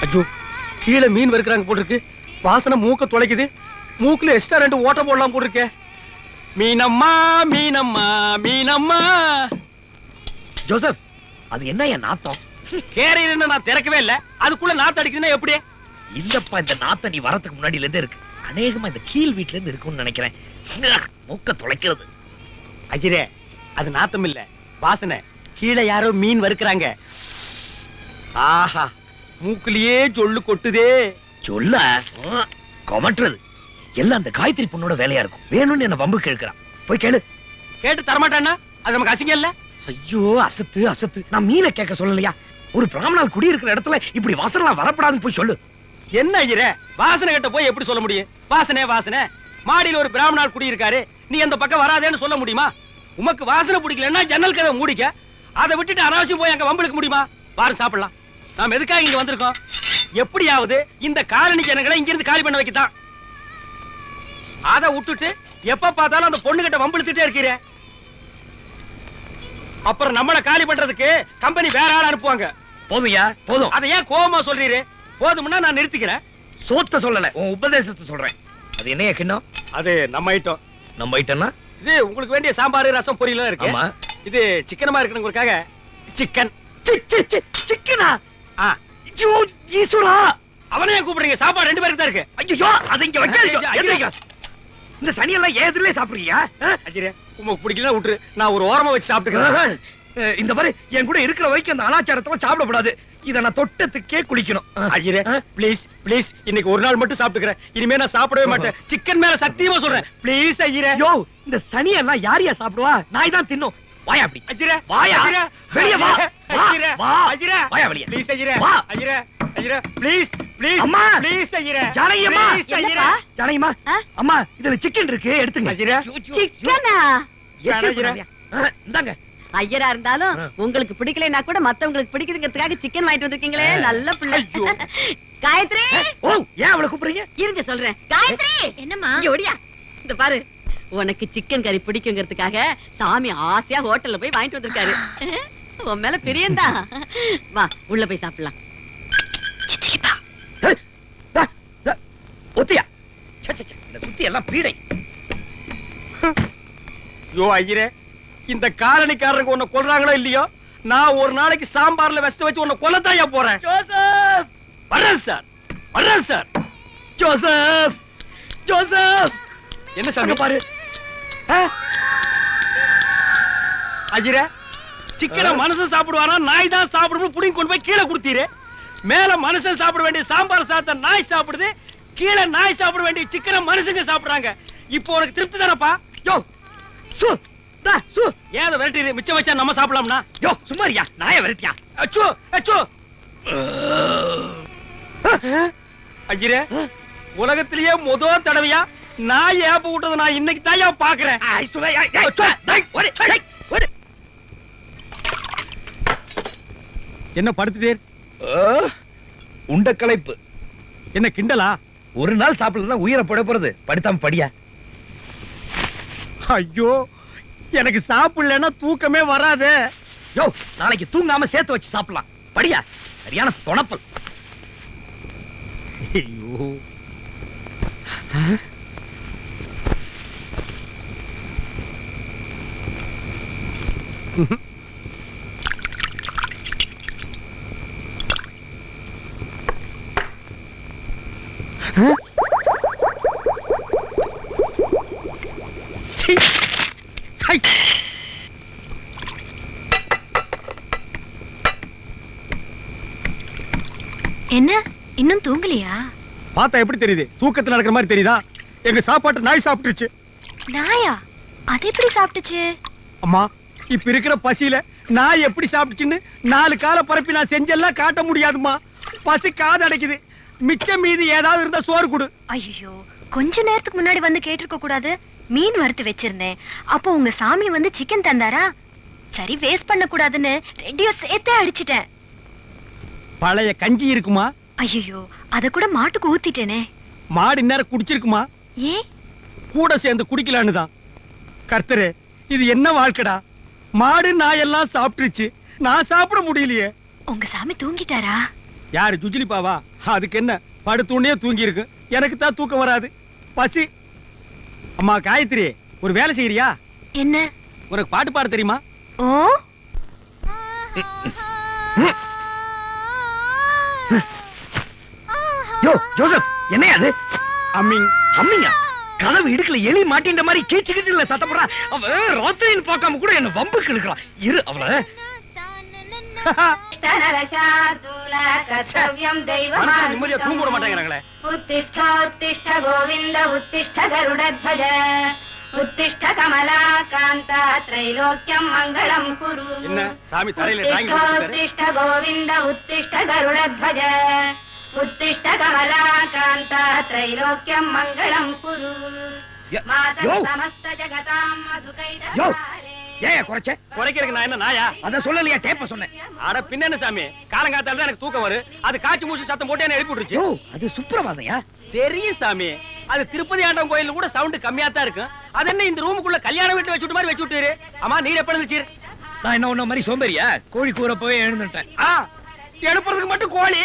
ஐயோ, கீழே மீன் வறுக்கிறாங்க போட்டிருக்கு. வாசனை மூக்க தொலைக்குது. மூக்குல எக்ஸ்ட்ரா 2 ஓட்ட போடலாம் போட்டிருக்கே. மீனம்மா மீனம்மா மீனம்மா. ஜோசப், அது என்ன என் நாத்தம்? கேரையில நான் திறக்கவே இல்ல, அதுக்குள்ள நாத்து அடிக்குதுன்னா எப்படி? இல்லப்பா, இந்த நாத்த நீ வரதுக்கு முன்னாடில இருந்து இருக்கு. அநேகமா இந்த கீழ் வீட்டுல இருந்து இருக்கும்னு நினைக்கிறேன். மூக்க தொலைக்கிறது. அஜிரே, அது நாத்தம் இல்ல, வாசனை. கீழே யாரோ மீன் வறுக்கிறாங்க. ஆஹா, மூக்குலயே சொல்லு கொட்டுதே. சொல்ல கொமட்டுறது எல்லாம் அந்த காயத்ரி பொண்ணோட வேலையா இருக்கும். வேணும்னு என்ன வம்பு கேட்கிறான். போய் கேளு. கேட்டு தரமாட்டான்னா அது நமக்கு அசிங்கம் இல்ல? ஐயோ, அசத்து அசத்து. நான் மீனை கேட்க சொல்லலையா? ஒரு பிராமணால் குடியிருக்கிற இடத்துல இப்படி வாசனை வரப்படாதுன்னு போய் சொல்லு. என்ன ஐயரே, வாசனை கிட்ட போய் எப்படி சொல்ல முடியும்? வாசனை வாசனை. மாடியில் ஒரு பிராமணால் குடியிருக்காரு, நீ அந்த பக்கம் வராதேன்னு சொல்ல முடியுமா? உமக்கு வாசனை பிடிக்கலன்னா ஜன்னல் கதை மூடிக்க. அதை விட்டுட்டு அனாவசியம் போய் அங்க வம்பளுக்கு முடியுமா? வாரம் சாப்பிடலாம். நாம் எதுக்காக இங்க வந்திருக்கோம்? எப்படியாவது இந்த காலனி ஜனங்களை இங்க இருந்து காலி பண்ண வைக்கத்தான். அதை விட்டுட்டு எப்ப பார்த்தாலும் அந்த பொண்ணு கிட்ட வம்பிழுத்துட்டே இருக்கிற. அப்புறம் நம்மள காலி பண்றதுக்கு கம்பெனி வேற ஆள் அனுப்புவாங்க. போதுயா, போதும். அதை ஏன் கோவமா சொல்றீரு? போதும்னா நான் நிறுத்திக்கிறேன். சோத்த சொல்லல, உன் உபதேசத்தை சொல்றேன். அது என்னைய கிண்ணம்? அது நம்ம ஐட்டம். நம்ம ஐட்டம்னா இது உங்களுக்கு வேண்டிய சாம்பார், ரசம், பொரியல் இருக்கு. ஆமா. இது சிக்கனமா இருக்கணுங்கிறதுக்காக சிக்கன். சிக்கனா? அவனையே கூப்பிடுறீங்க? சாப்பாடு 2 பேருக்கு தான் இருக்கு. ஐயோ, அதை இங்க வைக்க. இந்த சனியெல்லாம் ஏதுல சாப்பிடுறியா? அஜிரே, உமக்கு பிடிக்கல விட்டுரு, நான் ஒரு ஓரமா வச்சு சாப்பிட்டுக்கிறேன். இந்த மாதிரி என் கூட இருக்கிற வரைக்கும் அந்த அனாச்சாரத்தெல்லாம் சாப்பிடக்கூடாது. இத நான் தொட்டத்துக்கே குளிக்கணும். அஜிரே, ப்ளீஸ் ப்ளீஸ், இன்னைக்கு ஒரு நாள் மட்டும் சாப்பிட்டுக்கிறேன். இனிமே நான் சாப்பிடவே மாட்டேன். சிக்கன் மேல சத்தியமா சொல்றேன். ப்ளீஸ் அஜிரே. யோ, இந்த சனியெல்லாம் யாரையா சாப்பிடுவா? நாய் தான் தின்னும். வாயா அப்படி. அஜிரே, வாயா. வெளிய வா. அஜிரே, வா. அஜிரே, வாயா வெளிய. ப்ளீஸ் அஜிரே. வா. அஜிரே, அஜிரே, ப்ளீஸ் ப்ளீஸ். அம்மா, ப்ளீஸ் அஜிரே. ஜானகியம்மா. ப்ளீஸ் அஜிரே. ஜானகியம்மா, அம்மா, இதுல சிக்கன் இருக்கு, எடுத்துங்க. அஜிரே, சிக்கனா? இந்தாங்க. ஐயரா இருந்தாலும் உங்களுக்கு பிடிக்கலைன்னா கூட மத்தவங்களுக்கு பிடிக்குதுங்கிறதுக்காக சிக்கன் வாங்கிட்டு வந்திருக்கீங்களே, நல்ல பிள்ளை. காயத்ரி. ஓ, ஏன் அவளை கூப்பிடுறீங்க? இருங்க சொல்றேன். காயத்ரி, என்னம்மா? இங்க ஓடியா. இந்த பாரு, உனக்கு சிக்கன் கறி பிடிக்குங்கிறதுக்காக சாமி ஆசையா ஹோட்டல்ல போய் வாங்கிட்டு வந்திருக்காரு. உன் மேல பிரியந்தா. வா, உள்ள போய் சாப்பிடலாம். ஒத்தியா? இந்த சுத்தி எல்லாம் பீடை. யோ ஐயரே, இந்த காலனிக்காரருக்கு உன்னை கொல்றாங்களோ இல்லையோ, நான் ஒரு நாளைக்கு சாம்பார்ல வெஸ்ட் வச்சு உன்னை கொல்லத்தாயா போறேன். ஜோசப், வர்றேன் சார், வர்றேன் சார். Joseph, Joseph. என்ன சாமி பாரு. அஜிரே, சிக்கனை மனுஷன் சாப்பிடுவானா நாய் தான் சாப்பிடணும் புடிங்க கொண்டு போய் கீழே கொடுத்தீரு. மேல மனுஷன் சாப்பிட வேண்டிய சாம்பார் சாத்த நாய் சாப்பிடுது, கீழே நாய் சாப்பிட வேண்டிய சிக்கனை மனுஷங்க சாப்பிடுறாங்க. இப்போ உனக்கு திருப்தி தானப்பா? யோ, சு டா சு. ஏன் விரட்டிடு? மிச்சம் வச்சா நம்ம சாப்பிடலாம்னா? யோ, சும்மாரியா, நாயை விரட்டியா? அச்சோ அச்சோ. அஜிரே, உலகத்திலேயே முதல் தடவையா நாய் ஏப்ப விட்டது நான் இன்னைக்கு தாயா பாக்குறேன். என்ன படுத்துட்டே? உண்ட களைப்பு. என்ன கிண்டலா? ஒரு நாள் சாப்பிடலன்னா உயிரை போட போறது. படுத்தாம படியா. ஐயோ, எனக்கு சாப்பிடலன்னா தூக்கமே வராது. யோ, நாளைக்கு தூங்காம சேர்த்து வச்சு சாப்பிடலாம். படியா. சரியான தொணப்பல். ஐயோ, என்ன இன்னும் தூங்கலையா? பார்த்தா எப்படி தெரியுது? தூக்கத்துல நடக்கிற மாதிரி தெரியுதா? எங்க சாப்பாட்டு நாய் சாப்பிட்டுருச்சு. நாயா? அது எப்படி சாப்பிட்டுச்சு? அம்மா, இப்ப இருக்கிற பசியில நாய் எப்படி சாப்பிட்டுச்சுன்னு 4 கால பரப்பி நான் செஞ்செல்லாம் காட்ட முடியாதுமா. பசி காது அடைக்குது. மிச்சம் மீதி ஏதாவது இருந்தா சோறு கொடு. ஐயோ, கொஞ்ச நேரத்துக்கு முன்னாடி வந்து கேட்டிருக்க கூடாது. மீன் வறுத்து வச்சிருந்தேன். அப்போ உங்க சாமி வந்து சிக்கன் தந்தாரா? சரி, வேஸ்ட் பண்ண கூடாதுன்னு 2யும் சேர்த்தே அடிச்சிட்டேன். பழைய கஞ்சி இருக்குமா? ஐயோ, அத கூட மாட்டுக்கு ஊத்திட்டேனே. மாடு நேரம் குடிச்சிருக்குமா? ஏன்? கூட சேர்ந்து குடிக்கலான்னு தான். கர்த்தரே, இது என்ன வாழ்க்கடா? மாடு நாயெல்லாம் சாப்பிட்டுருச்சு, நான் சாப்பிட முடியலையே. உங்க சாமி தூங்கிட்டாரா? யாரு ஜுஜிலிப்பாவா? அதுக்கு என்ன, படுத்துனே தூங்கி இருக்கு. எனக்கு தான் தூக்கம் வராது, பசி. அம்மா காயத்ரி, ஒரு வேலை செய்யறியா? என்ன? உனக்கு பாட்டு பாட தெரியுமா? ஓ, யோ ஜோசப், என்ன அது? அம்மிங். அம்மிங்க கதவு இடுக்கல எலி மாட்டின்ற மாதிரி கீச்சுக்கிட்டு சத்தம் போடுறா. அவ ராத்திரின்னு பார்க்காம கூட என்ன வம்புக்கு இழுக்கிறான். இரு அவள. நிம்மதியா தூங்க விட மாட்டேங்கிறாங்களே. உத்திஷ்ட கோவிந்த உத்திஷ்ட கருடத்வஜ உத்திஷ்ட கமலாகாந்தா த்ரைலோக்கியம் மங்களம் குரு. என்ன சாமி தலையில டிராயிங் போட்டுட்டாரு? உத்திஷ்ட கோவிந்த உத்திஷ்ட கருடத்வஜ உத்திஷ்ட கமலாகாந்தா த்ரைலோக்கியம் மங்களம் குரு. மாதா சமஸ்த ஜகதாம் மதுகைதஹாரே. ஏன் குறைச்ச? குறைக்கிறதுக்கு நான் என்ன நாயா? அத சொல்லலையா, டேப்ப சொன்னேன். அட பின்ன என்ன சாமி, காலங்காத்தால தான் எனக்கு தூக்கம் வரும். அது காய்ச்சி மூச்சு சத்தம் போட்டு என்ன எழுப்பி விட்டுருச்சு. யோ, அது சுப்பிரபாதம்யா. தெரியும் சாமி, அது திருப்பதி ஆண்டம் கோயில்ல கூட சவுண்ட் கம்மியா தான் இருக்கும். அது என்ன இந்த ரூமுக்குள்ள கல்யாண வீட்டுல வச்சுட்டு மாதிரி வச்சு விட்டுரு. ஆமா, நீர் எப்ப எழுந்துச்சு? நான் என்ன உன்ன மாதிரி சோம்பேறியா? கோழி கூற போய் எழுந்துட்டேன். எழுப்புறதுக்கு மட்டும் கோழி,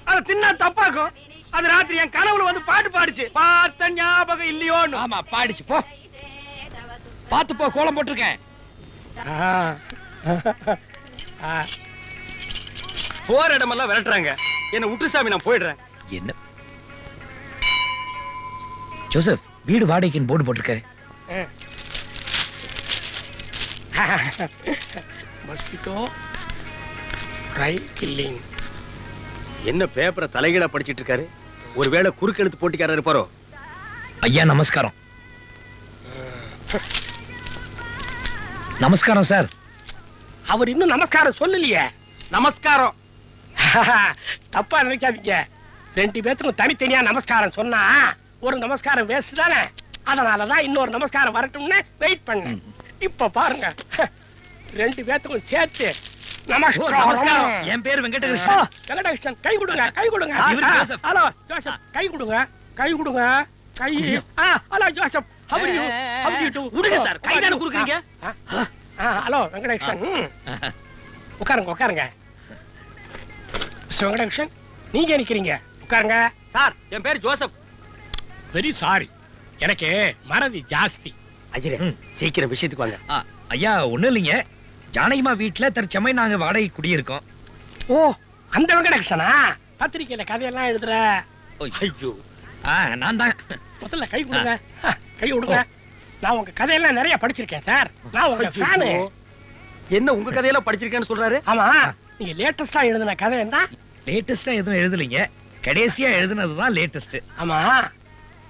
அதை தின்னா தப்பாக்கும். அது ராத்திரி என் கனவுல வந்து பாட்டு பாடுச்சு. பார்த்த ஞாபகம் இல்லையோன்னு. ஆமா, பாடிச்சு. போ பாத்து போ, கோலம் போட்டிருக்கேன். போற இடமெல்லாம் விரட்டுறாங்க. என்ன விட்டு சாமி, நான் போயிடுறேன். என்ன ஜோசப், வீடு வாடகைக்குன்னு போர்டு போட்டிருக்க. என்ன பேப்பரை தலைகீழா படிச்சிட்டு இருக்காரு? ஒருவேளை குறுக்கெழுத்து போட்டிக்காரர் போறோ? ஐயா நமஸ்காரம். நமஸ்காரம் சார். அவர் இன்னும் நமஸ்காரம் சொல்லலையே. நமஸ்காரம். தப்பா நினைக்காதீங்க. ரெண்டு பேத்துக்கும் தனித்தனியா நமஸ்காரம் சொன்னா ஒரு நமஸ்காரம் வேஸ்ட் தானே. அதனாலதான் இன்னொரு நமஸ்காரம் வரட்டும்னு வெயிட் பண்ண. இப்ப பாருங்க, ரெண்டு பேத்துக்கும் சேர்த்து நமஸ்காரம். என் பேரு வெங்கடகிருஷ்ணன். வெங்கடகிருஷ்ணன், கை கொடுங்க, கை கொடுங்க. இவரு ஜோசப். ஹலோ ஜோசப், கை கொடுங்க, கை கொடுங்க, கை. Hello Joseph, how are you? How do you do? விடுங்க சார், கை தானே குடுக்குறீங்க. ஹலோ வெங்கடகிருஷ்ணன், உட்காருங்க உட்காருங்க. மிஸ்டர் வெங்கடகிருஷ்ணன், நீங்க நிக்கிறீங்க, உட்காருங்க. சார், என் பேர் ஜோசப். வெரி சாரி, எனக்கு மறதி ஜாஸ்தி. ஐயரே, சீக்கிரம் விஷயத்துக்கு வாங்க. ஐயா ஒண்ணு இல்லைங்க, ஜானகிமா வீட்டுல தற்சமயம் நாங்க வாடகை குடியிருக்கோம். ஓ, அந்த வெங்கடகிருஷ்ணனா பத்திரிக்கையில கதையெல்லாம் எழுதுற? ஐயோ, நான் தான். முதல்ல கை கொடுங்க, கை கொடுங்க. நான் உங்க கதையெல்லாம் நிறைய படிச்சிருக்கேன் சார். நான் உங்க ஃபேனு. என்ன உங்க கதையெல்லாம் படிச்சிருக்கேன்னு சொல்றாரு? ஆமா, நீங்க லேட்டஸ்டா எழுதின கதை என்ன? லேட்டஸ்டா எதுவும் எழுதலைங்க, கடைசியா எழுதுனதுதான் லேட்டஸ்ட். ஆமா,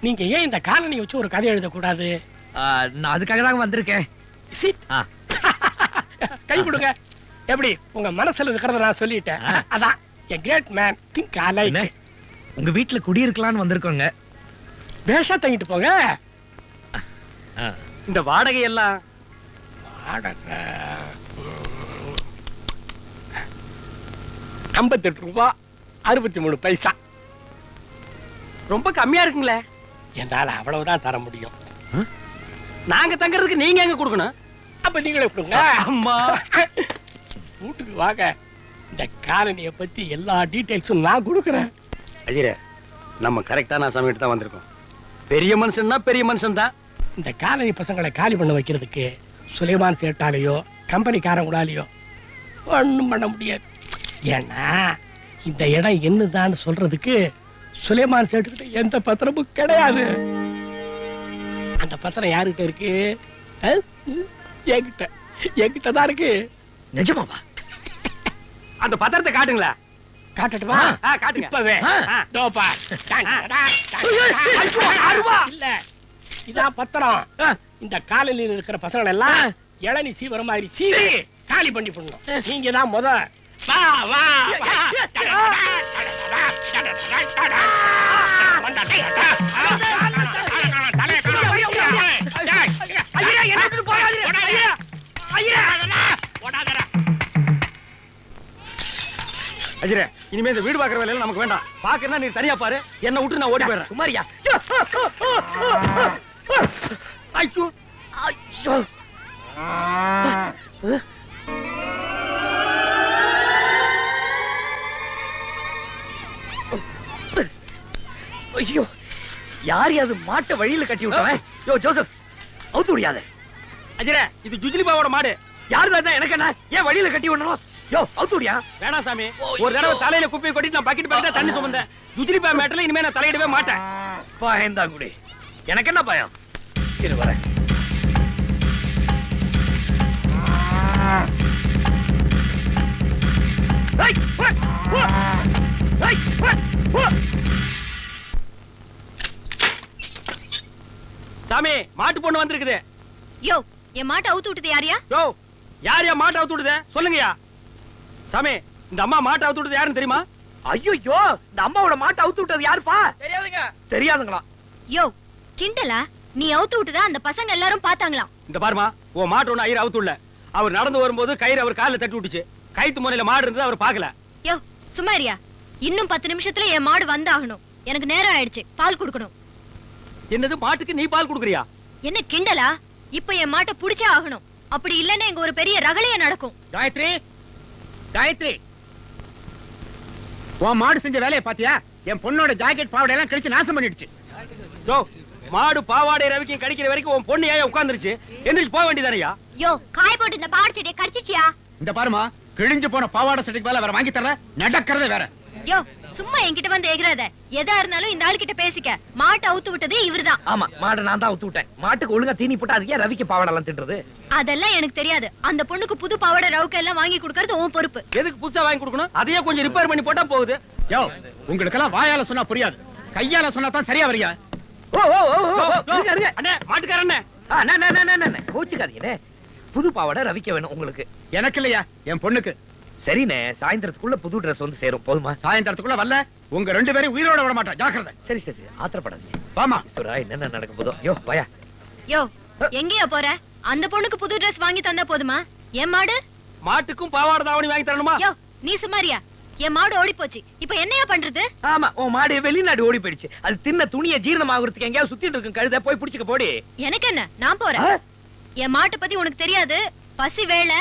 நீங்க ஏன் இந்த காலனி வச்சு ஒரு கதை எழுத கூடாது? நான் அதுக்காக தான் வந்திருக்கேன். கை கொடுங்க. எப்படி உங்க மனசுல இருக்கிறத நான் சொல்லிட்டேன். அதான் a great man think alike. உங்க வீட்டுல குடியிருக்கலாம்னு வந்திருக்கோங்க. பேஷா தங்கிட்டு போங்க. இந்த வாடகை எல்லாம் வாடகை 58 ரூபாய் 63 பைசா. ரொம்ப கம்மியா இருக்குங்களே. என்னால அவ்வளவுதான் தர முடியும். நாங்க தங்கறதுக்கு நீங்க எங்க கொடுக்கணும்? அப்ப நீங்களே கொடுங்க. அம்மா, வீட்டுக்கு வாங்க, இந்த காலனியை பத்தி எல்லா டீடைல்ஸும் நான் கொடுக்குறேன். ஐயரே, நம்ம கரெக்டான சமயத்துக்கு தான் வந்திருக்கோம். பெரிய மனுஷன்னா பெரிய மனுஷன் தான். இந்த காலனி பசங்களை காலி பண்ண வைக்கிறதுக்கு சுலைமான் சேட்டாலேயோ கம்பெனிக்காரங்களாலேயோ ஒண்ணும் பண்ண முடியாது. ஏன்னா இந்த இடம் என்னதான்னு சொல்றதுக்கு சுலைமான் சேட்டுக்கிட்ட எந்த பத்திரமும் கிடையாது. அந்த பத்திரம் யாருகிட்ட இருக்கு? என்கிட்ட தான் இருக்கு. நிஜமாவா? அந்த பத்திரத்தை காட்டுங்களா? காட்டட்டுமா? காட்டுங்க. இப்பவே இல்ல, இதான் பத்திரம். இந்த காலனியில் இருக்கிற பசங்க எல்லாம் இளநி சீவர மாதிரி சீவி காலி பண்ணி போடணும். நீங்க தான் முத. வா வா ஐயரே, இனிமே இந்த வீடு பாக்குற வேலையில நமக்கு வேண்டாம். பாக்குறா நீ தனியா பாரு, என்ன விட்டு நான் ஓடி போயிடுறேன். சுமாரியா? ஐயோ, ஐயோ ஐயோ யாரையாவது மாட்டை வழியில கட்டி விட்டவன்? யோ ஜோசப், அவுத்து விடியாத. அஜரே, இது ஜுஜிலிபாவோட மாடு. யாருதான் எனக்கு என்ன? ஏன் வழியில கட்டி விடணும்? யோ அவுத்து விடியா. வேணாம் சாமி, ஒரு தடவை தலையில குப்பையை கொட்டிட்டு நான் பக்கெட் பக்கெட்டா தண்ணி சுமந்தேன். ஜுஜிலிபா மேட்டர்ல இனிமே நான் தலையிடவே மாட்டேன். பயந்தான் குடி. எனக்கு என்ன பயம்? இரு வரேன். சாமி, மாட்டு பொண்ணு வந்திருக்குது. யோ, என் மாட்டை அவுத்து விட்டது யாரியா? யோ, யாரையா மாட்டை அவுத்து விடுதே சொல்லுங்கயா. சாமி, இந்த அம்மா மாட்டை அவுத்து விட்டது யாருன்னு தெரியுமா? ஐயோ, இந்த அம்மாவோட மாட்டை அவுத்து விட்டது யாருப்பா? தெரியாதுங்க. தெரியாதுங்களா? யோ, கிண்டலா? நீ அவுத்து விட்டதா அந்த பசங்க எல்லாரும் பாத்தாங்களாம். இந்த பாருமா, உன் மாட்டு ஒண்ணு ஐயர் அவுத்து இல்ல. அவர் நடந்து வரும்போது கயிறு அவர் காலில் தட்டி விட்டுச்சு. கைத்து முனையில மாடு இருந்தது, அவர் பாக்கல. யோ, சுமாரியா, இன்னும் 10 நிமிஷத்துல என் மாடு வந்தாகணும். எனக்கு நேரம் ஆயிடுச்சு, பால் குடுக்கணும். என்னது, மாட்டுக்கு நீ பால் குடுக்குறியா? என்ன கிண்டலா? இப்ப என் மாட்டை புடிச்சே ஆகணும். அப்படி இல்லன்னா இங்க ஒரு பெரிய ரகளைய நடக்கும். காயத்ரி, காயத்ரி, உன் மாடு செஞ்ச வேலையை பாத்தியா? என் பொண்ணோட ஜாக்கெட் பாவாடை எல்லாம் கழிச்சு நாசம் பண்ணிடுச்சு. யோ, மாடு பாவாடை ரவிக்கும் கடிக்கிற வரைக்கும் உன் பொண்ணு ஏன் உட்கார்ந்துருச்சு? எந்திரிச்சு போக வேண்டியதானயா? யோ, காய போட்டு இந்த பாவாடை செடியை கடிச்சிச்சியா? இந்த பாருமா, கிழிஞ்சு போன பாவாடை சட்டைக்கு மேல வேற வாங்கி தர, நடக்கிறதே வேற. யோ, சும்மா என்கிட்ட வந்து எகிறாத. எதா இருந்தாலும் இந்த ஆள் கிட்ட பேசிக்க. மாட்டை அவுத்து விட்டது இவர்தான். ஆமா, மாட்டை நான் தான் அவுத்து விட்டேன். மாட்டுக்கு ஒழுங்கா தீனி போட்டா அதுக்கு ஏன் ரவிக்கு பாவாடெல்லாம் தின்றது? அதெல்லாம் எனக்கு தெரியாது. அந்த பொண்ணுக்கு புது பாவாடை ரவுக்க எல்லாம் வாங்கி கொடுக்கறது உன் பொறுப்பு. எதுக்கு புதுசா வாங்கி கொடுக்கணும்? அதையே கொஞ்சம் ரிப்பேர் பண்ணி போட்டா போகுது. யோ, உங்களுக்கெல்லாம் வாயால சொன்னா புரியாது, கையால சொன்னா தான் சரியா வரியா? ஓ ஓ ஓ இருங்க இருங்க. அண்ணே, மாட்டுக்காரண்ணே. கோச்சுக்காதீங்கண்ணே. புது பாவாடை ரவிக்க வேணும் உங்களுக்கு. எனக்கு இல்லையா, என் பொண்ணுக்கு. சரிண்ணே, சாயந்தரத்துக்குள்ள புது Dress வந்து சேரும். போதுமா? சாயந்தரத்துக்குள்ள வரல, உங்க 2 பேரும் உயிரோட விட மாட்டா. ஜாக்கிரதை. சரி சரி சரி, ஆத்திரப்படாதீங்க. வாமா. ஈஸ்வரா, என்னென்ன நடக்க போதோ. யோ பயா. யோ, எங்கயா போற? அந்த பொண்ணுக்கு புது Dress வாங்கி தந்தா போதுமா? என் மாடு? மாட்டுக்கும் பாவாடை தாவணி வாங்கி தரணுமா? யோ, நீ சுமாரியா? என் மாடு ஓடி போச்சு. இப்ப என்னையா பண்றது? ஆமா, உன் மாடு வெளிநாடு ஓடி போயிடுச்சு. அது தின்ன துணியை ஜீரணமாகறதுக்கு எங்கேயாவது சுத்திட்டு இருக்கும். கழுத போய் பிடிச்சுக்க போடி. எனக்கு என்ன, நான் போறேன். என் மாட்டை பத்தி உனக்கு தெரியாது. பசி வேளை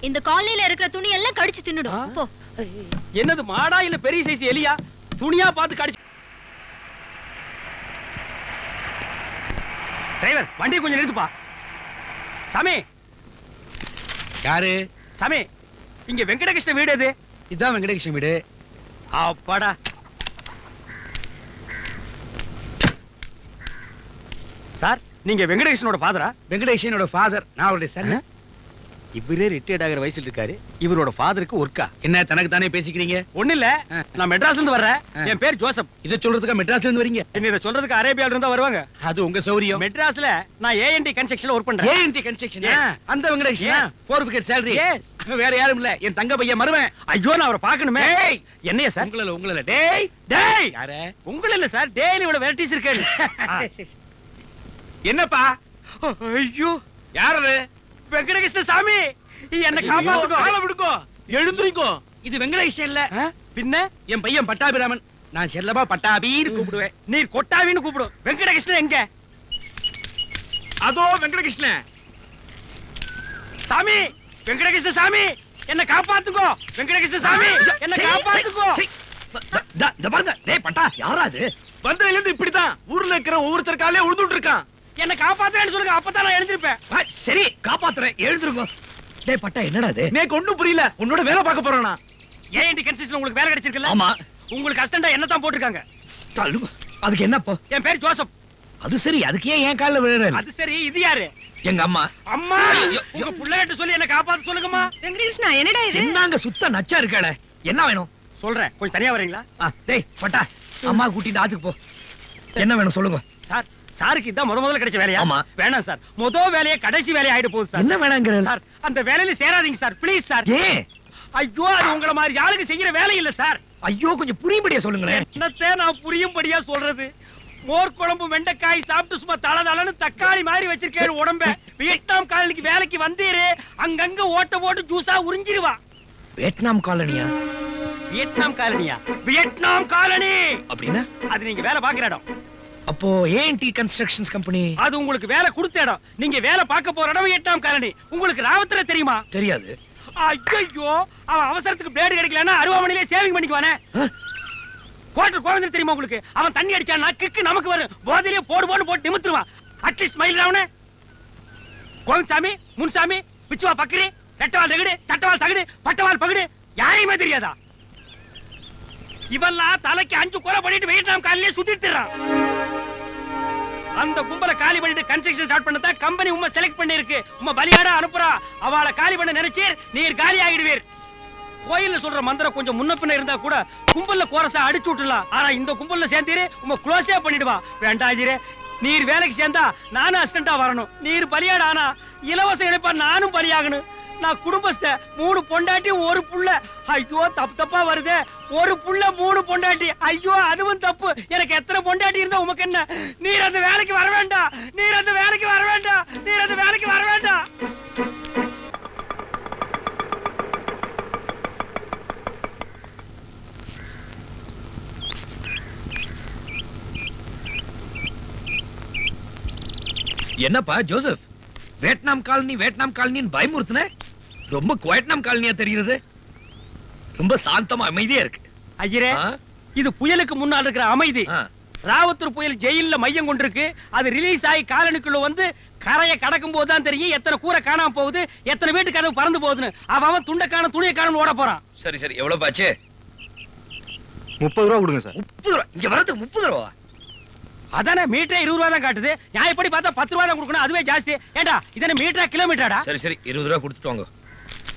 இந்த காலனில இருக்கிற துணி எல்லாம் கடிச்சு தின்னுடும். போ. என்னது, மாடா இல்ல பெரிய சைஸ் எலியா? துணியா பார்த்து கடிச்சு. டிரைவர், வண்டியை கொஞ்சம் நிறுத்துப்பா. சாமி. யாரு? சாமி, இங்க வெங்கடகிருஷ்ண வீடு எது? இதான் வெங்கடகிருஷ்ணன் வீடு. அப்பாடா. சார், நீங்க வெங்கடகிருஷ்ணனோட ஃபாதரா? வெங்கடேஷனோட ஃபாதர், நான் அவருடைய சன். இவரே ரிட்டையர்ட் ஆகிற வயசுல இருக்காரு. இவரோட ஃபாதருக்கு ஒர்க்கா? என்ன தனக்கு தானே பேசிக்கிறீங்க? ஒண்ணு இல்ல, நான் மெட்ராஸ்ல இருந்து வர்றேன். என் பேர் ஜோசப். இத சொல்றதுக்கு மெட்ராஸ்ல இருந்து வரீங்க? என்ன இத சொல்றதுக்கு அரேபியால இருந்தா வருவாங்க. அது உங்க சௌரியம். மெட்ராஸ்ல நான் ஏஎன்டி கன்ஸ்ட்ரக்ஷன்ல வர்க் பண்றேன். AND construction. அந்த வெங்கடேஷனா? Yes. 4 wicket salary. Yes. வேற யாரும் இல்ல, என் தங்க பையன் மருமன். ஐயோ, நான் அவரை பார்க்கணுமே. டேய், என்னையா சார்? உங்கள டேய் டேய், யாரே? உங்கள இல்ல சார், டெய்லி இவ்வளவு வெரைட்டிஸ் இருக்கு. என்னப்பா? ஐயோ, யாரு? வெங்கடகிருஷ்ண சாமி, என்ன காப்பாத்துங்க. காலை விடுங்கோ, எழுந்திருங்கோ. இது வெங்கடேஷன் இல்ல, பின்ன என் பையன் பட்டாபிராமன். நான் செல்லமா பட்டாபின்னு கூப்பிடுவேன். நீர் கொட்டாவின்னு கூப்பிடும். வெங்கடகிருஷ்ணன் எங்க? அதோ வெங்கடகிருஷ்ணன். சாமி, வெங்கடகிருஷ்ண சாமி, என்ன காப்பாத்துக்கோ. வெங்கடகிருஷ்ண சாமி, என்ன காப்பாத்துக்கோ. இந்த பாருங்க. டேய் பட்டா, யாரா அது? வந்ததுல இருந்து இப்படிதான் ஊர்ல இருக்கிற ஒவ்வொருத்தர் காலையே உழுதுட்டு இருக்கான். என்ன காப்பாத்துறேன்னு சொல்லுங்க, அப்பதான் நான் எழுந்திருப்பேன். சரி, காப்பாத்துறேன், எழுந்திருங்க. டேய் பட்டா, என்னடா இது? எனக்கு ஒண்ணும் புரியல. உன்னோட வேலை பார்க்க போறேனா? ஏஎன்டி கன்ஸ்ட்ரக்ஷன் உங்களுக்கு வேலை கிடைச்சிருக்குல்ல? ஆமா. உங்களுக்கு அசிஸ்டண்டா என்ன தான் போட்டிருக்காங்க? தள்ளுங்க. அதுக்கு என்னப்போ? என் பேர் ஜோசப். அது சரி, அதுக்கு ஏன் என் கால்ல விழுற? அது சரி, இது யாரு? எங்க அம்மா. அம்மா, உங்க புள்ளைகிட்ட சொல்லி என்ன காப்பாத்து சொல்லுங்கம்மா. வெங்கடகிருஷ்ணா, என்னடா இது? என்னங்க சுத்த நச்சா இருக்காள. என்ன வேணும்? சொல்றேன், கொஞ்சம் தனியா வரீங்களா? டேய் பட்டா, அம்மா கூட்டிட்டு ஆத்துக்கு போ. என்ன வேணும் சொல்லுங்க. சார், சாருக்கு இதான் முதல்ல கிடைச்ச வேலையா? ஆமா. வேணாம் சார், வேலையை கடைசி வேலையை ஆயிட்டு போகுது சார். என்ன வேணாங்கிற? சார், அந்த வேலையில சேராதீங்க சார், ப்ளீஸ் சார். ஏன்? ஐயோ, அது உங்கள மாதிரி ஆளுக்கு செய்யற வேலை இல்ல சார். ஐயோ, கொஞ்சம் புரியும்படியா சொல்லுங்களேன். என்னத்தை நான் புரியும்படியா சொல்றது? மோர் குழம்பு வெண்டைக்காய் சாப்பிட்டு சும்மா தளதளன்னு தக்காளி மாதிரி வச்சிருக்கேன் உடம்ப. வியட்நாம் காலனிக்கு வேலைக்கு வந்தீரு, அங்கங்க ஓட்ட போட்டு ஜூஸா உறிஞ்சிருவா. வியட்நாம் காலனியா? வியட்நாம் காலனியா? வியட்நாம் காலனி அப்படின்னா? அது நீங்க வேலை பாக்குற இடம். அப்போ ஏஎன்டி கன்ஸ்ட்ரக்ஷன்ஸ் கம்பெனி அது உங்களுக்கு வேலை கொடுத்த இடம். நீங்க வேலை பார்க்க போற இடம் 8ஆம் காலனி. உங்களுக்கு ராவத்தரை தெரியுமா? தெரியாது. ஐயோ, அவன் அவசரத்துக்கு பிளேடு கிடைக்கலன்னா அருவாமனையிலே சேவிங் பண்ணிக்குவானே. கோட்டர் கோவிந்தர் தெரியுமா உங்களுக்கு? அவன் தண்ணி அடிச்சான்னா கிக்கு நமக்கு வரும். போதிலேயே போட்டு நிமித்துருவான். அட்லீஸ்ட் மயில் ராவனே. கோவிந்தசாமி, முன்சாமி, பிச்சுவா பக்கரி, ரெட்டவால் தகடு, தட்டவால் தகடு, பட்டவால் பகடு யாரையுமே தெரியாதா? இவெல்லாம் தலைக்கு 5 கொலை பண்ணிட்டு வியட்நாம் காலிலே சுத்திட்டுறான். அந்த கும்பலை காலி பண்ணிட்டு கன்ஸ்ட்ரக்ஷன் ஸ்டார்ட் பண்ணதா கம்பெனி உம்மை செலக்ட் பண்ணி இருக்கு. உம்மை பலியாடா அனுப்புறா. அவளை காலி பண்ண நினைச்சீர், நீர் காலி ஆகிடுவீர். கோயில்ல சொல்ற மந்திரம் கொஞ்சம் முன்ன பின்ன இருந்தா கூட கும்பல்ல கோரசா அடிச்சு விட்டுலாம். ஆனா இந்த கும்பல்ல சேர்ந்தீரு உம்மை க்ளோஸே பண்ணிடுவா. வேண்டாஜிரே, நீர் வேலைக்கு சேர்ந்தா நானும் அசிஸ்டண்டா வரணும். நீர் பலியாடா ஆனா இலவச இணைப்பா நானும் பலியாகணும். நான் குடும்பஸ்த 3 பொண்டாட்டி 1 புள்ள. ஐயோ தப்பா வருதே. 1 புள்ள 3 பொண்டாட்டி. ஐயோ அதுவும் தப்பு. எனக்கு எத்தனை பொண்டாட்டி இருந்தா உமக்கு என்ன? நீர் அந்த வேலைக்கு வர வேண்டாம். நீர் அந்த வேலைக்கு வர வேண்டாம். நீர் அந்த வேலைக்கு வர வேண்டாம். என்னப்பா ஜோசப், வியட்நாம் காலனின்னு பயமுறுத்துன? ரொம்ப குவைட்நாம் காலனியா தெரியுது. ரொம்ப சாந்தமா அமைதியா இருக்கு. ஐயரே, இது புயலுக்கு முன்னால் இருக்கிற அமைதி. ராவத்தூர் புயல் ஜெயில்ல மையம் கொண்டிருக்கு. அது ரிலீஸ் ஆகி காலனிக்குள்ள வந்து கரையை கடக்கும் போதுதான் தெரியும் எத்தனை கூரை காணாம போகுது, எத்தனை வீட்டு கதவு பறந்து போகுதுன்னு. அவன் துண்டை காண துணியை காண ஓட போறான். சரி சரி, எவ்வளவு பாச்சு? 30 ரூபா கொடுங்க சார். 30 ரூபா? இங்க வரதுக்கு 30 ரூபா? அதானே மீட்டரே 20 ரூபா தான் காட்டுது. நான் எப்படி பார்த்தா 10 ரூபா தான் கொடுக்கணும். அதுவே ஜாஸ்தி. ஏண்டா இதனை மீட்டரா கிலோமீட்டராடா? சரி சரி, 20 ரூபா கொடுத்துட்டு வாங்க.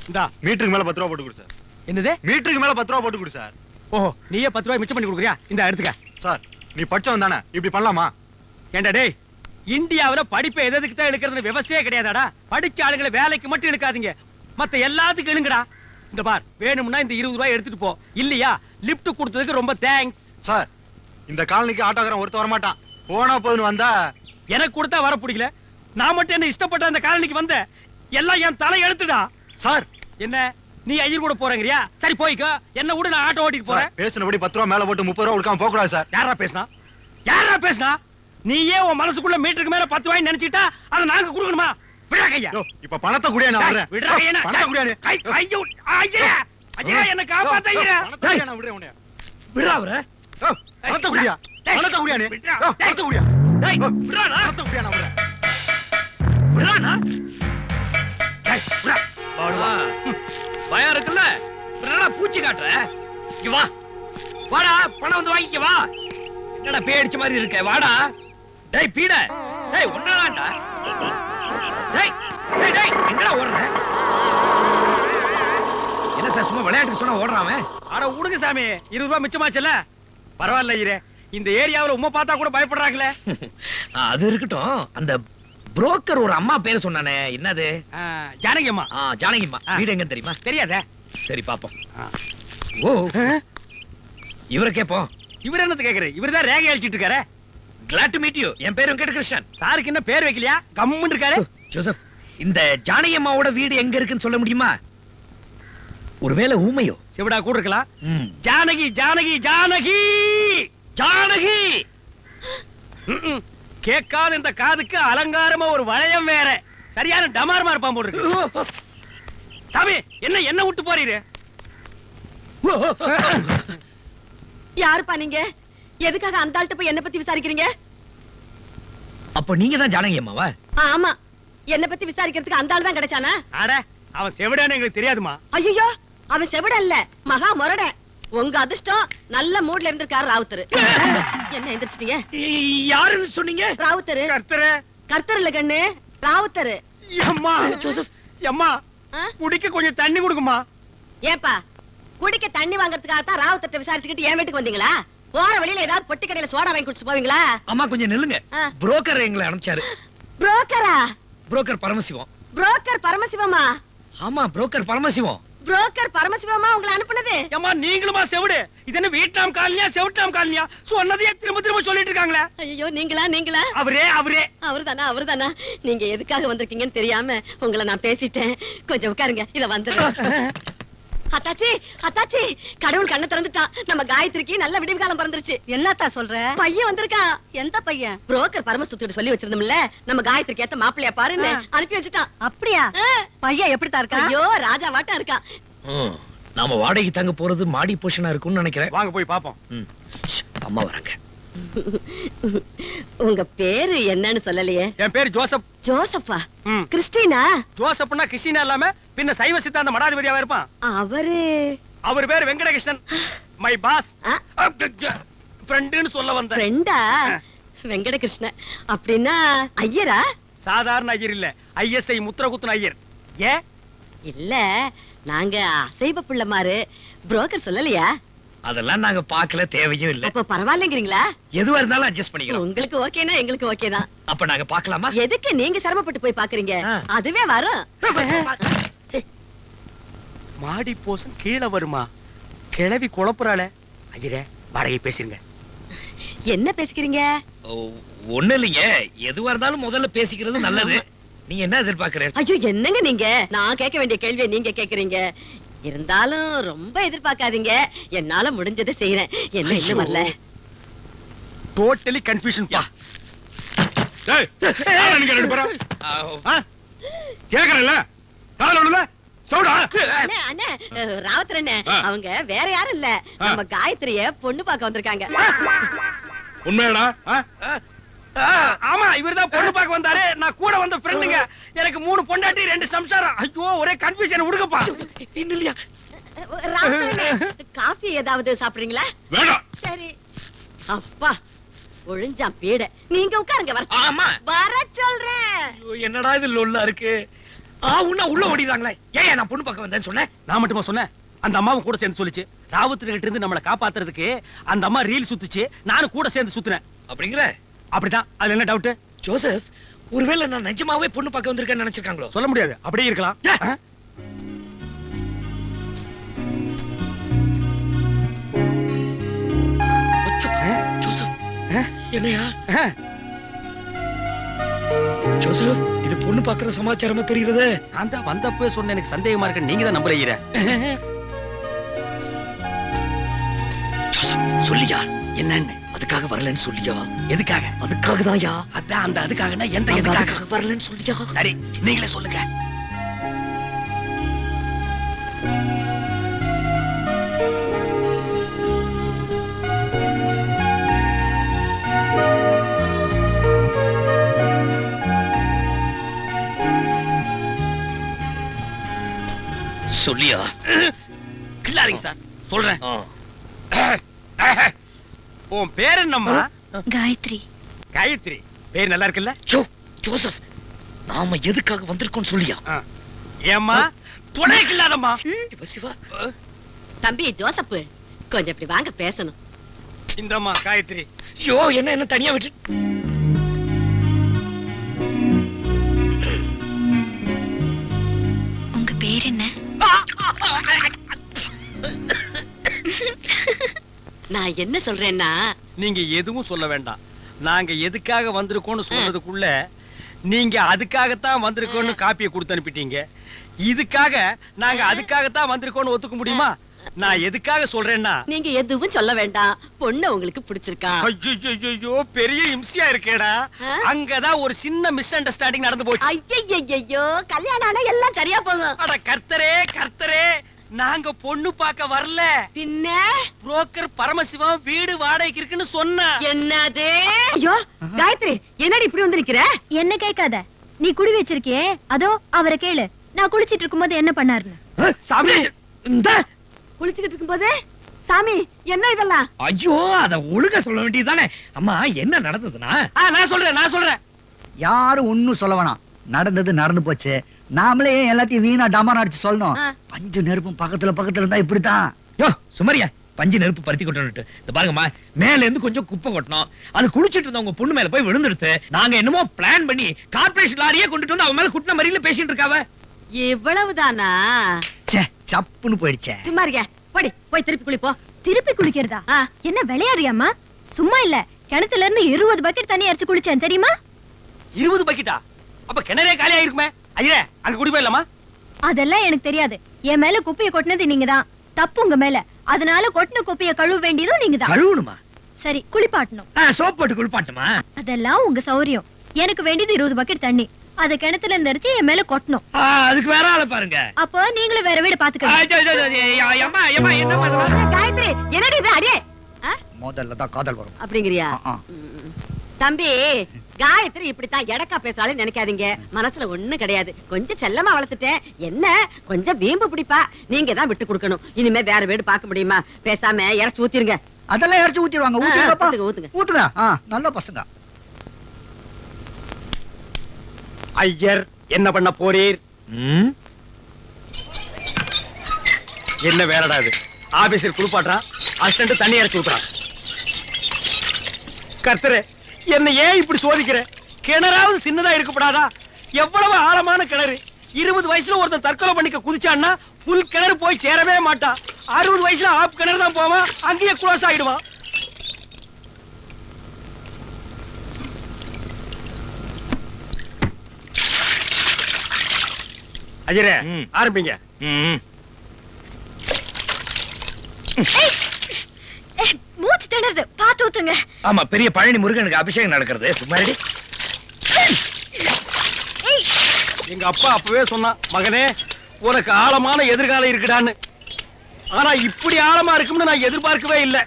இந்தா மீட்டருக்கு மேல 10 ரூபா போட்டு கொடு சார். என்னது? மீட்டருக்கு மேல 10 ரூபா போட்டு கொடு சார். ஓஹோ, நீயே 10 ரூபாய் மிச்சம் பண்ணி கொடுக்குறியா? இந்த எடுத்துக்க. சார், நீ படிச்சவன் தானே, இப்படி பண்ணலாமா? ஏண்டா டேய், இந்தியாவுல படிப்பை எதுக்கு தான் இழுக்கிறது விவசாயே கிடையாதாடா? படிச்ச ஆளுங்களை வேலைக்கு மட்டும் இழுக்காதீங்க, மத்த எல்லாத்துக்கும் இழுங்கடா. இந்த பார், வேணும்னா இந்த 20 ரூபாய் எடுத்துட்டு போ. இல்லையா லிப்ட் கொடுத்ததுக்கு ரொம்ப தேங்க்ஸ். சார், இந்த காலனிக்கு ஆட்டோக்காரன் ஒருத்த வர மாட்டான். போனா போதுன்னு வந்தா எனக்கு கொடுத்தா வர பிடிக்கல. நான் மட்டும் என்ன இஷ்டப்பட்ட அந்த காலனிக்கு வந்த எல்லாம் என் தலை எழுத்துடா. சார், என்ன நீ ஐயர் கூட போறங்கறியா? சரி போய்க்கோ, என்ன விடு, நான் ஆட்டோ ஓட்டிட்டு போறேன். பேசினபடி 10 ரூபா மேல போட்டு 30 ரூபா கொடுக்காம போக கூடாது சார். யாரா பேசினா? நீயே உன் மனசுக்குள்ள மீட்டருக்கு மேல 10 ரூபாய் நினைச்சிட்டா அதை நாங்க கொடுக்கணுமா? விடா கையா. இப்ப பணத்தை குடியா நான் வரேன். விடா கையா. பணத்தை குடியா. ஐயோ ஐயா, ஐயா என்ன காப்பாத்த ஐயா. பணத்தை குடியா, நான் விடுறேன் உன்னை. விடா அவரே. பணத்தை குடியா. பணத்தை குடியா நீ. பணத்தை குடியா. டேய் விடாடா. பணத்தை குடியா, நான் விடுறேன். விடாடா. டேய் விடா. வாடா. பயம் இருக்குல்ல? என்னடா பூச்சி காட்டுற? இங்க வா. வாடா, பணம் வந்து வாங்கிக்க வா. என்னடா பேடிச்ச மாதிரி இருக்க? வாடா. டேய் பீட. டேய் உன்னதான்டா. டேய் டேய் டேய், எங்கடா ஓடுற? என்ன சார் சும்மா விளையாட்டுக்கு சொன்னா ஓடுறான்? அட உடுங்க சாமி, 20 ரூபாய் மிச்சமாச்சுல. பரவாயில்ல ஐயரே, இந்த ஏரியாவுல உம்மை பார்த்தா கூட பயப்படுறாங்களே. அது இருக்கட்டும், அந்த புரோக்கர் ஒரு அம்மா பேரு சொன்னானே, என்னது? ஜானகி அம்மா. ஜானகி அம்மா வீடு எங்க தெரியுமா? தெரியாதே. சரி பாப்போம். ஓ, இவரை கேப்போம். இவர் என்னது கேக்குற? இவர் தான் ரேகை அழிச்சிட்டு இருக்காரு. Glad to meet you. என் பேரு வெங்கட் கிருஷ்ணன். சாருக்கு என்ன பேர் வைக்கலையா? கம்முன்னு இருக்காரு. ஜோசப், இந்த ஜானகி அம்மாவோட வீடு எங்க இருக்குன்னு சொல்ல முடியுமா? ஒருவேளை ஊமையோ? சிவடா கூட இருக்கலாம். ஜானகி ஜானகி ஜானகி ஜானகி. கேட்காத இந்த காதுக்கு அலங்காரமா ஒரு வளையம் வேற. சரியான டமாரமா இருப்பான் போல இருக்கு. சாமி, என்ன என்ன விட்டு போறீரு? யாருப்பா நீங்க? எதுக்காக அந்த ஆள்கிட்ட போய் என்ன பத்தி விசாரிக்கிறீங்க? அப்ப நீங்க தான் ஜானகி அம்மாவா? ஆமா, என்ன பத்தி விசாரிக்கிறதுக்கு அந்த ஆள் தான் கிடைச்சானா? அட, அவன் செவிடான்னு எங்களுக்கு தெரியாதுமா. ஐயோ, அவன் செவிட இல்ல, மகா முரட. உங்க அதிர்ஷ்டம், நல்ல மூட்ல இருந்திருக்காரு ராவுத்தர். என்ன எந்திரிச்சிட்டீங்க? யாருன்னு சொன்னீங்க? ராவுத்தர். கர்த்தரே. கர்த்தர் இல்ல கண்ணு, ராவுத்தர். அம்மா ஜோசப், அம்மா குடிக்க கொஞ்சம் தண்ணி கொடுக்குமா? ஏப்பா, குடிக்க தண்ணி வாங்குறதுக்காக தான் ராவுத்தர்ட்ட விசாரிச்சுக்கிட்டு என் வீட்டுக்கு வந்தீங்களா? போற வழியில ஏதாவது பொட்டி கடையில சோடா வாங்கி குடிச்சு போவீங்களா? அம்மா கொஞ்சம் நில்லுங்க. புரோக்கர் எங்களை அனுப்பிச்சாரு. புரோக்கரா? புரோக்கர் பரமசிவம். புரோக்கர் பரமசிவமா? ஆமா, புரோக்கர் பரமசிவம். புரோக்கர் பரமசிவமா உங்களை அனுப்புனது? அம்மா நீங்களுமா செவிடு? இது என்ன வீட்டாம் காலனியா செவிட்டாம் காலனியா? சொன்னதையே திரும்ப திரும்ப சொல்லிட்டு இருக்காங்களே. ஐயோ, நீங்களா? அவரே அவரே. அவர்தானா? நீங்க எதுக்காக வந்திருக்கீங்கன்னு தெரியாம உங்களை நான் பேசிட்டேன். கொஞ்சம் உட்காருங்க, இத வந்துடுறேன். அத்தாச்சி அத்தாச்சி கடவுள் கண்ணை திறந்துட்டான். நம்ம காயத்ரிக்கு நல்ல விடிவு காலம் பிறந்துருச்சு. என்னத்தா சொல்ற? பையன் வந்திருக்கான். எந்த பையன்? புரோக்கர் பரமசுத்திட்டு சொல்லி வச்சிருந்தோம்ல, நம்ம காயத்ரிக்கு ஏத்த மாப்பிள்ளையா பாருன்னு அனுப்பி வச்சுட்டான். அப்படியா? பையன் எப்படித்தான் இருக்கான்? ஐயோ ராஜா வாட்டா இருக்கான். நாம வாடகை தங்க போறது மாடி போஷனா இருக்கும்னு நினைக்கிறேன். வாங்க போய் பாப்போம். அம்மா வராங்க. உங்க பேரு என்னன்னு சொல்லலையே? என் பேரு ஜோசப். ஜோசப்பா? கிறிஸ்டினா? ஜோசப்னா கிறிஸ்டினா இல்லாம பின்ன சைவ சித்தாந்த மடாதிபதியாவா இருப்பான். அவர் பேரு வெங்கடகிருஷ்ணன். My boss. ஃப்ரெண்டுன்னு சொல்ல வந்தேன். ஃப்ரெண்டா? வெங்கடகிருஷ்ணன் அப்படின்னா ஐயரா? சாதாரண ஐயர் இல்ல, ஐஎஸ்ஐ முத்திர குத்துன ஐயர். ஏன்? இல்ல, நாங்க அசைவ பிள்ளைமாரு. புரோக்கர் சொல்லலையா? அதெல்லாம் நாங்க பார்க்கல, தேவையும் இல்ல. அப்ப பரவாயில்லைங்கிறீங்களா? எதுவா இருந்தாலும் அட்ஜஸ்ட் பண்ணிக்கிறோம். உங்களுக்கு ஓகேனா எங்களுக்கு ஓகே தான். அப்ப நாங்க பார்க்கலாமா? எதுக்கு நீங்க சிரமப்பட்டு போய் பாக்குறீங்க? அதுவே வரும். மாடி போசன் கீழே வருமா? கிழவி குழப்புறாளே. ஐயரே, வாடகை பேசுங்க. என்ன பேசிக்கிறீங்க? ஒண்ணு இல்லைங்க, எதுவா இருந்தாலும் முதல்ல பேசிக்கிறது நல்லது. நீங்க என்ன எதிர்பார்க்கறீங்க? ஐயோ என்னங்க நீங்க, நான் கேட்க வேண்டிய கேள்வியை நீங்க கேக்குறீங்க. இருந்தாலும் ரொம்ப எதிர்பார்க்காதீங்க, என்னால முடிஞ்சதை செய்யறேன். என்ன இன்னும் வரல? டோட்டலி கன்ஃபியூஷன் பா. டேய், நீங்க ரெண்டு பேரும் கேக்குறல காலோடல சவுடா. அண்ணே அண்ணே, ராவத்தர் அண்ணே, அவங்க வேற யாரும் இல்ல, நம்ம காயத்ரிய பொண்ணு பார்க்க வந்திருக்காங்க. உண்மையாடா? ஆமா, இவர்தான் பொண்ணு பார்க்க வந்தாரு. நான் கூட வந்த ஃப்ரெண்டுங்க. எனக்கு 3 பொண்டாட்டி 2 சம்சாரம். ஐயோ ஒரே கன்ஃபியூஷன். விடுங்கப்பா. இல்லையா? ராவத்தர் அண்ணே, காபி ஏதாவது சாப்பிடுறீங்களா? வேண்டாம். சரி. அப்பா ஒழிஞ்சான் பீட. நீங்க உட்காருங்க. ஆமா வர சொல்றேன். என்னடா இது லொல்லா இருக்கு? உன்ன உள்ள ஓடிறாங்களே. ஏன் நான் பொண்ணு பார்க்க வந்தேன்னு சொன்னேன்? நான் மட்டுமா சொன்னேன்? அந்த அம்மாவும் கூட சேர்ந்து சொல்லிச்சு. ராவத்தர் கிட்ட இருந்து நம்மளை காப்பாத்துறதுக்கு அந்த அம்மா ரீல் சுத்துச்சு, நானும் கூட சேர்ந்து சுத்துனேன். அப்படிங்கிற? அப்படிதான். அதுல என்ன டவுட்? ஜோசப், ஒருவேளை நான் நிஜமாவே பொண்ணு பார்க்க வந்திருக்கேன்னு நினைச்சிருக்காங்களோ? சொல்ல முடியாது, அப்படியே இருக்கலாம். ஜோசப், என்னையா? ஜோசப், இது பொண்ணு பார்க்கற சமாச்சாரமா தெரியுது. நான் தான் வந்தப்பவே சொன்ன, எனக்கு சந்தேகமா இருக்கு. நீங்க தான் நம்புறீங்க. ஜோசப் சொல்லியா என்னன்னு? அதுக்காக வரலன்னு சொல்லியா? எதுக்காக? அதுக்காக தான்யா. அதான் அந்த அதுக்காகனா எந்த எதுக்காக வரலன்னு சொல்லியா? சரி, நீங்களே சொல்லுங்க. சொல்லியா? கில்லாரிங்க சார், சொல்றேன். ஆ. உன் பேர் என்னம்மா? காயத்ரி. காயத்ரி பேர் நல்லா இருக்குல்ல? ஜோசப், நாம எதுக்காக வந்திருக்கோம் சொல்லியா? ஏம்மா துணைக்கு இல்லாதம்மா. சிவா, தம்பி ஜோசப், கொஞ்சம் இப்படி வாங்க பேசணும். இந்தம்மா காயத்ரி. ஐயோ, என்ன தனியா விட்டு. உங்க பேர் என்ன? நான் என்ன சொல்றேன்னா, நீங்க எதுவும் சொல்ல வேண்டாம். நாங்க எதுக்காக வந்திருக்கோம்னு சொல்றதுக்குள்ள நீங்க அதுக்காகத்தான் வந்திருக்கோம்னு காப்பியை கொடுத்து அனுப்பிட்டீங்க. இதுக்காக நாங்க அதுக்காகத்தான் வந்திருக்கோம்னு ஒத்துக்க முடியுமா? நான் எதுக்காக சொல்றேன்னா, நீங்க எதுவும் சொல்ல வேண்டாம். பொண்ணு உங்களுக்கு பிடிச்சிருக்கா? ஐயோ பெரிய இம்சியா இருக்கேடா. அங்கதான் ஒரு சின்ன மிஸ் அண்டர்ஸ்டாண்டிங் நடந்து போச்சு. ஐயோ, கல்யாணம் ஆனா எல்லாம் சரியா போகும். அட கர்த்தரே கர்த்தரே, நாங்க பொண்ணு பார்க்க வரல. பின்ன புரோக்கர் பரமசிவம் வீடு வாடகைக்கு இருக்குன்னு சொன்னா. என்னது? ஐயோ காயத்ரி, என்னடி இப்படி வந்து நிக்கிற? என்ன கேட்காத, நீ குடி வச்சிருக்கியே, அதோ அவரை கேளு. நான் குளிச்சிட்டு இருக்கும்போது என்ன பண்ணாருன்னு. சாமி, இந்த குளிச்சுக்கிட்டு இருக்கும்போது சாமி என்ன இதெல்லாம்? ஐயோ, அத ஒழுங்கா சொல்ல வேண்டியதுதானே. அம்மா, என்ன நடந்ததுன்னா? நான் சொல்றேன். யாரும் ஒண்ணும் சொல்ல வேணாம். நடந்தது நடந்து போச்சு. நாமளே எல்லாத்தையும் வீணா டமாரம் அடிச்சு சொல்லணும். பஞ்சு நெருப்பும் பக்கத்துல இருந்தா இப்படித்தான். யோ சுமரியா, பஞ்சு நெருப்பு பருத்தி கொட்டணும். இந்த பாருங்கம்மா, மேல இருந்து கொஞ்சம் குப்பை கொட்டணும். அது குளிச்சிட்டு இருந்த உங்க பொண்ணு மேல போய் விழுந்துடுத்து. நாங்க என்னமோ பிளான் பண்ணி கார்பரேஷன் லாரியே கொண்டுட்டு வந்து அவன் மேல குட்டின மாதிரில பேசிட்டு இருக்காவ. இவ்வளவுதானா? சப்புன்னு போயிடுச்சே. சும்மா இருக்க, போடி போய் திருப்பி குளிப்போ. திருப்பி குளிக்கிறதா? என்ன விளையாடுறியாமா? சும்மா இல்ல, கிணத்துல இருந்து 20 பக்கெட் தண்ணி அரைச்சு குளிச்சேன் தெரியுமா? 20 பக்கெட்டா? அப்ப கிணறே காலியா இருக்குமே. ஐயே, அங்க குடி போயிடலாமா? அதெல்லாம் எனக்கு தெரியாது. என் மேல குப்பையை கொட்டினது நீங்கதான். தப்பு உங்க மேல. அதனால கொட்டின குப்பையை கழுவ வேண்டியதும் நீங்கதான். கழுவணுமா? சரி, குளிப்பாட்டணும். சோப் போட்டு குளிப்பாட்டுமா? அதெல்லாம் உங்க சௌரியம். எனக்கு வேண்டியது 20 பக்கெட் தண்ணி. அத கிணத்துல இருந்து அடிச்சு என் மேல கொட்டணும். அதுக்கு வேற ஆளை பாருங்க. அப்போ நீங்களும் வேற வீடு பாத்துக்கணும். காயத்ரி, என்னடி இது? அடியே முதல்ல தான் காதல் வரும் அப்படிங்கிறியா? தம்பி, காயத்ரி இப்படித்தான் எடக்கா பேசுறாலும் நினைக்காதீங்க. மனசுல ஒண்ணு கிடையாது. கொஞ்சம் செல்லமா வளர்த்துட்டேன். என்ன கொஞ்சம் வீம்பு பிடிப்பா. நீங்க தான் விட்டு கொடுக்கணும். இனிமே வேற வீடு பார்க்க முடியுமா? பேசாம இறச்சி ஊத்திருங்க. அதெல்லாம் இறச்சி ஊத்திடுவாங்க. ஊத்துங்கப்பா, ஊத்துங்க. ஊத்துங்க. நல்ல பசங்க. ஐயர், என்ன பண்ண போறீர்? என்ன வேலைடா இது? ஆபீசர் குளிப்பாட்டுறான், அசிஸ்டன்ட் தண்ணி இறச்சி ஊத்துறான். கர்த்தரே, என்ன ஏன் இப்படி சோதிக்கிற? கிணறாவது சின்னதா இருக்கப்படாதா? எவ்வளவு ஆழமான கிணறு. 20 வயசுல ஒருத்தன் தற்கொலை பண்ணிக்க குதிச்சான்னா புல் கிணறு போய் சேரவே மாட்டான். 60 வயசுல ஆப் கிணறு தான் போவான், அங்கேயே குளோஸ் ஆயிடுவான். அஜரே, ஆரம்பிங்க. மூச்சு திணறுது, பாத்து ஊத்துங்க. ஆமா, பெரிய பழனி முருகனுக்கு அபிஷேகம் நடக்கிறது. சும்மாடி. எங்க அப்பா அப்பவே சொன்னான், மகனே உனக்கு ஆழமான எதிர்காலம் இருக்குடான்னு. ஆனா இப்படி ஆழமா இருக்கும்னு நான் எதிர்பார்க்கவே இல்லை.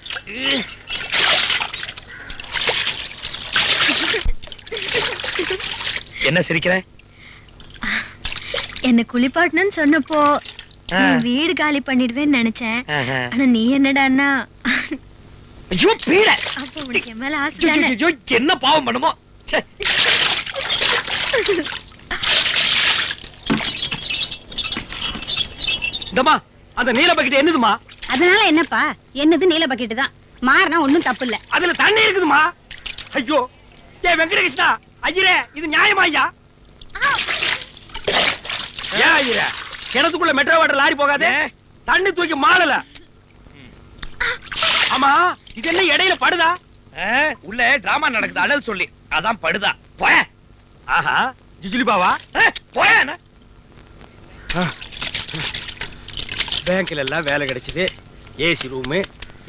என்ன சிரிக்கிற? என்ன குளிப்பாட்டணும்னு சொன்னப்போ வீடு காலி பண்ணிடுவேன்னு நினைச்சேன். ஆனா நீ என்னடான்னா, ஐயோ பீட. அப்போ உனக்கு என் மேல ஆசை தானே? என்ன பாவம் பண்ணுமோ? இந்தமா அந்த நீல பக்கெட் என்னதுமா? அதனால என்னப்பா? என்னது நீல பக்கெட் தான். மாறினா ஒண்ணும் தப்பு இல்ல. அதுல தண்ணி இருக்குதுமா. ஐயோ, ஏ வெங்கடகிருஷ்ணா, ஐயரே இது நியாயமா ஐயா? ஏன் ஐயரே, கிணத்துக்குள்ள மெட்ரோ வாட்டர் லாரி போகாதே? தண்ணி தூக்கி மாளல. ஆமா, இது என்ன இடையில படுதா? உள்ள டிராமா நடக்குது, அடல் சொல்லி அதான் படுதா. போய. ஆஹா, ஜிஜிலி பாவா போய. பேங்க்ல எல்லாம் வேலை கிடைச்சது. ஏசி ரூமு,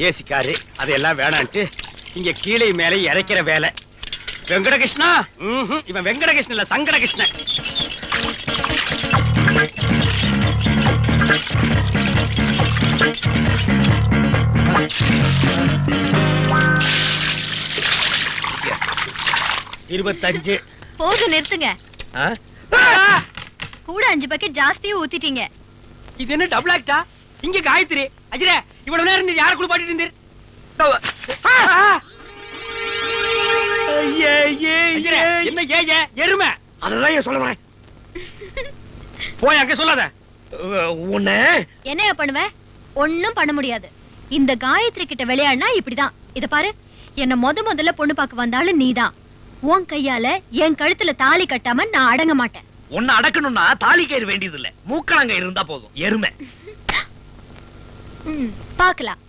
ஏசி காரு, அதெல்லாம் வேணான்ட்டு இங்க கீழே மேலே இறக்கிற வேலை. வெங்கடகிருஷ்ணா, இவன் வெங்கடகிருஷ்ணன் இல்ல, சங்கடகிருஷ்ணன். இருபத்தஞ்சு. போக நிறுத்துங்க. கூட 5 பக்கெட் ஜாஸ்தியா ஊத்திட்டீங்க. இது என்ன டபுள் ஆக்டா? இங்க காயத்ரி, அஜரே இவ்வளவு நேரம் நீ யார குளிப்பாட்டிட்டு இருந்தீர்? என்ன ஏ எருமை? அதெல்லாம் சொல்ல வரேன். போய் அங்க சொல்லாத. உன்ன என்னையா பண்ணுவ? ஒண்ணும் பண்ண முடியாது. இந்த காயத்ரி கிட்ட விளையாடினா இப்படிதான். இத பாரு, என்ன முதல்ல பொண்ணு பார்க்க வந்தாலும் நீதான். உன் கையால என் கழுத்துல தாலி கட்டாம நான் அடங்க மாட்டேன். உன்னை அடக்கணும்னா தாலி கயிறு வேண்டியது இல்ல, மூக்கணாங்க இருந்தா போதும். எருமை. பாக்கலாம்.